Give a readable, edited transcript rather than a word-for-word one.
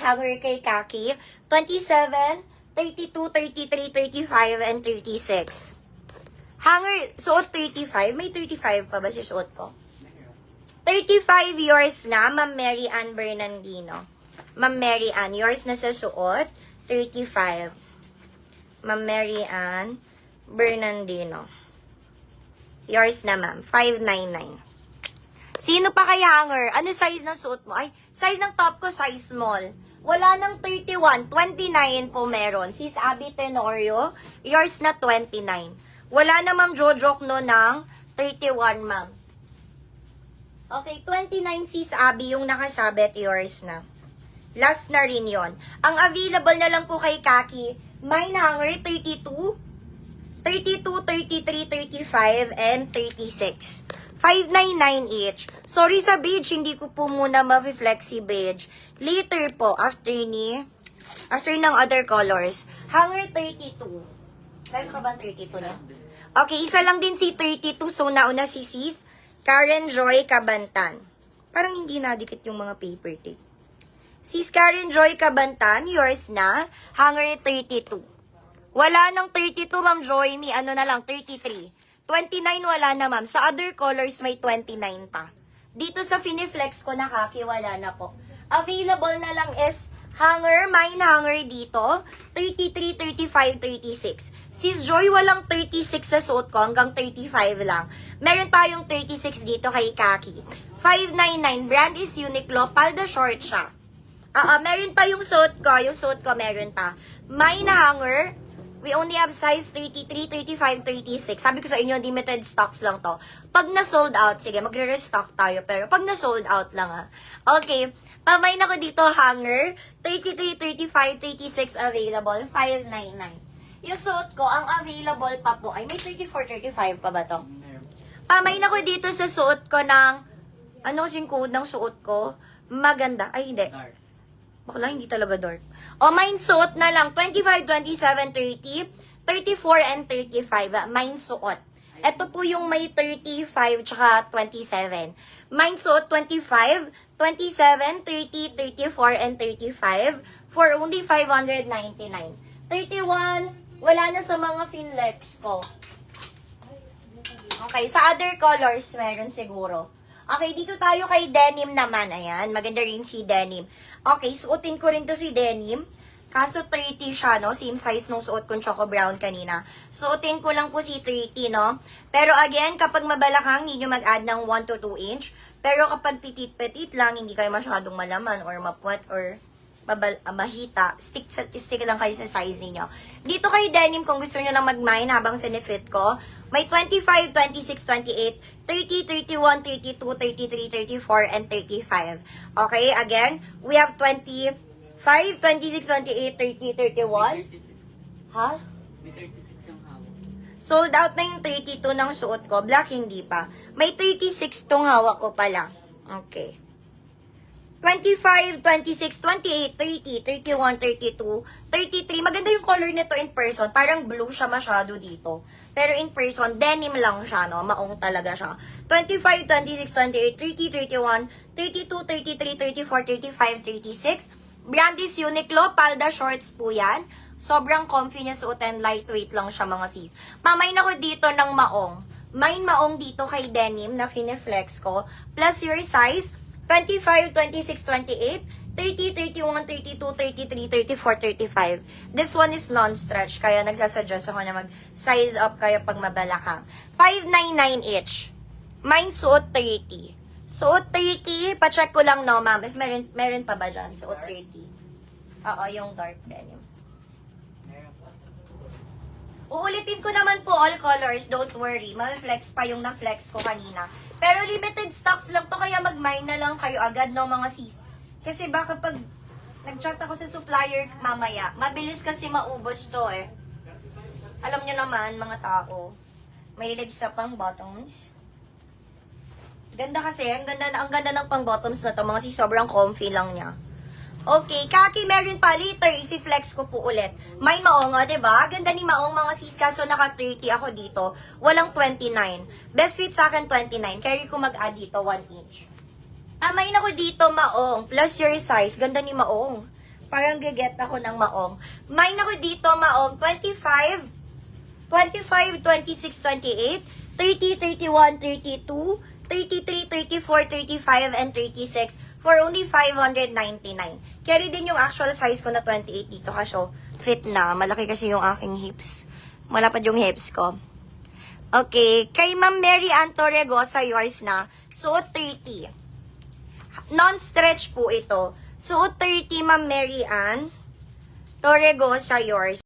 hanger kay Kaki. 27, 32, 33, 35, and 36. Hanger, suot 35. May 35 pa ba si suot ko? 35 yours na, Ma'am Mary Ann Bernardino. Ma'am Mary Ann, yours na sa suot. 35. Ma'am Mary Ann Bernardino. Yours na, ma'am. 599. Sino pa kay hanger? Ano size ng suot mo? Ay, size ng top ko, size small. Wala nang 31. 29 po meron. Sis Abby Tenorio, yours na 29. Wala na, ma'am Jojok no ng 31, ma'am. Okay, 29 sis Abby yung nakasabit, yours na. Last na rin yon. Ang available na lang po kay Kaki, mine hanger 32, 33, 35, and 36. 599 each. Sorry sa beige, hindi ko po muna ma-flexi beige. Later po, after ng other colors. Hanger 32. Meron ka ba 32 na? Okay, isa lang din si 32. So, nauna si sis Karen Joy Cabantan. Parang hindi nadikit yung mga paper tape. Sis Karen Joy Cabantan, yours na. Hanger 32. Wala nang 32, Ma'am Joy. May ano na lang, 33. 29 wala na, ma'am. Sa other colors, may 29 pa. Dito sa Finiflex ko na Kaki, wala na po. Available na lang is hanger, mine hanger dito. 33, 35, 36. Sis Joy, walang 36 sa suot ko. Hanggang 35 lang. Meron tayong 36 dito kay Kaki. 599. Brand is Uniqlo. Palda short siya. Meron pa yung suot ko. Yung suot ko meron pa. Mine hanger. We only have size 33, 35, 36. Sabi ko sa inyo, limited stocks lang to. Pag na-sold out, sige, magre-restock tayo. Pero pag na-sold out lang ha. Okay, pamain ako dito, hanger. 33, 35, 36 available. 599. Yung suot ko, ang available pa po, ay may 34, 35 pa ba to? Pamain ako dito sa suot ko ng, ano kasing code ng suot ko? Maganda. Ay, hindi. Bakla, hindi talaga dark. O, mine suot na lang. 25, 27, 30, 34, and 35. Mine suot. Ito po yung may 35 tsaka 27. Mine suot 25, 27, 30, 34, and 35 for only 599. 31, wala na sa mga Finlex ko. Okay, sa other colors, meron siguro. Okay, dito tayo kay denim naman. Ayan, maganda rin si denim. Okay, suotin ko rin to si denim. Kaso 30 siya, no? Same size nung suot kong choco brown kanina. Suotin ko lang po si 30, no? Pero again, kapag mabalakang, hindi nyo mag-add ng 1 to 2 inch. Pero kapag petit-petit lang, hindi kayo masyadong malaman or mapuwet or mahita, stick lang kayo sa size niyo. Dito kay denim, kung gusto niyo lang mag-mine habang finifit ko, may 25, 26, 28, 30, 31, 32, 33, 34, and 35. Okay, again, we have 25, 26, 28, 30, 31. Ha? May 36 yung hawak. Sold out na yung 32 ng suot ko. Black hindi pa. May 36 tong hawak ko pala. Okay. 25, 26, 28, 30, 31, 32, 33. Maganda yung color nito in person. Parang blue siya masyado dito. Pero in person, denim lang siya, no? Maong talaga siya. 25, 26, 28, 30, 31, 32, 33, 34, 35, 36. Brand is Uniqlo. Palda shorts po yan. Sobrang comfy niya suotin. Lightweight lang siya, mga sis. Mamain ako dito ng maong. Mine maong dito kay denim na finiflex ko. Plus your size. 25, 26, 28, 30, 31, 32, 33, 34, 35. This one is non-stretch, kaya nagsasuggest ako na mag-size up kayo pag mabalakang. 599 each. Mine suot 30. Suot 30, pacheck ko lang no, ma'am. If meron pa ba dyan? Suot 30. Oo, yung dark denim. Uulitin ko naman po all colors, don't worry. Ma-flex pa yung na-flex ko kanina. Pero limited stocks lang to, kaya mag-mine na lang kayo agad, no, mga sis. Kasi baka pag nag-chat ako sa supplier mamaya, mabilis kasi maubos to eh. Alam nyo naman, mga tao, mahilig sa pang bottoms. Ganda kasi, ang ganda ng pang bottoms na to, mga sis, sobrang comfy lang niya. Okay, Kaki, meron pa later, i-flex ko po ulit. May maong, diba? Ganda ni maong, mga sis, kaso naka 30 ako dito. Walang 29. Best fit sa akin, 29. Carry ko mag-add dito, 1 inch. Amayin ako dito, maong, plus your size. Ganda ni maong. Parang giget ako ng maong. Mine ako dito, maong 25, 26, 28, 30, 31, 32, 33, 34, 35, and 36 for only 599. Carry din yung actual size ko na 28 dito kasi fit na. Malaki kasi yung aking hips. Malapad yung hips ko. Okay, kay Ma'am Mary Ann Torregosa, yours na. Suot 30. Non-stretch po ito. Suot 30, Ma'am Mary Ann Torregosa, yours.